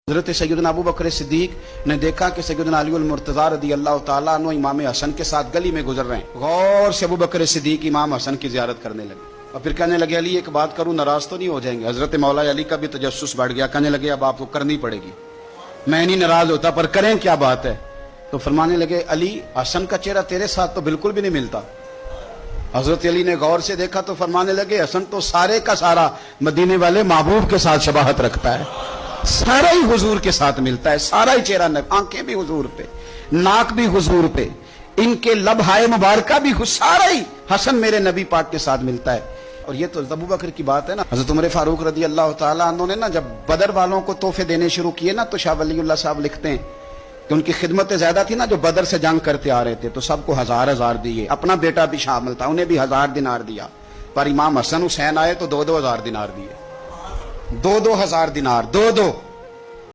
حضرت سیدنا ابو بکر صدیق نے دیکھا کہ سیدنا علی المرتضیٰ رضی اللہ تعالیٰ عنہ امام حسن کے ساتھ گلی میں گزر رہے ہیں. غور سے ابو بکر صدیق امام حسن کی زیارت کرنے لگے اور پھر کہنے لگے علی ایک بات کروں، ناراض تو نہیں ہو جائیں گے؟ حضرت مولا علی کا بھی تجسس بڑھ گیا، کہنے لگے اب آپ کو کرنی پڑے گی، میں نہیں ناراض ہوتا پر کریں کیا بات ہے؟ تو فرمانے لگے علی حسن کا چہرہ تیرے ساتھ تو بالکل بھی نہیں ملتا. حضرت علی نے غور سے دیکھا تو فرمانے لگے حسن تو سارے کا سارا مدینے والے محبوب کے ساتھ شباہت رکھتا ہے، سارا ہی حضور کے ساتھ ملتا ہے، سارا ہی چہرہ، آنکھیں بھی حضور پہ، ناک بھی حضور پہ، ان کے لب ہائے مبارکہ بھی، سارا ہی حسن میرے نبی پاک کے ساتھ ملتا ہے. اور یہ تو ابو بکر کی بات ہے نا. حضرت عمر فاروق رضی اللہ تعالیٰ عنہ نے نا جب بدر والوں کو تحفے دینے شروع کیے نا تو شاہ ولی اللہ صاحب لکھتے ہیں کہ ان کی خدمتیں زیادہ تھی نا، جو بدر سے جنگ کرتے آ رہے تھے تو سب کو 1000 دیے، اپنا بیٹا بھی شامل تھا، انہیں بھی 1000 دینار دیا. پر امام حسن حسین آئے تو 2000 دینار دیے، 2000 دینار، دو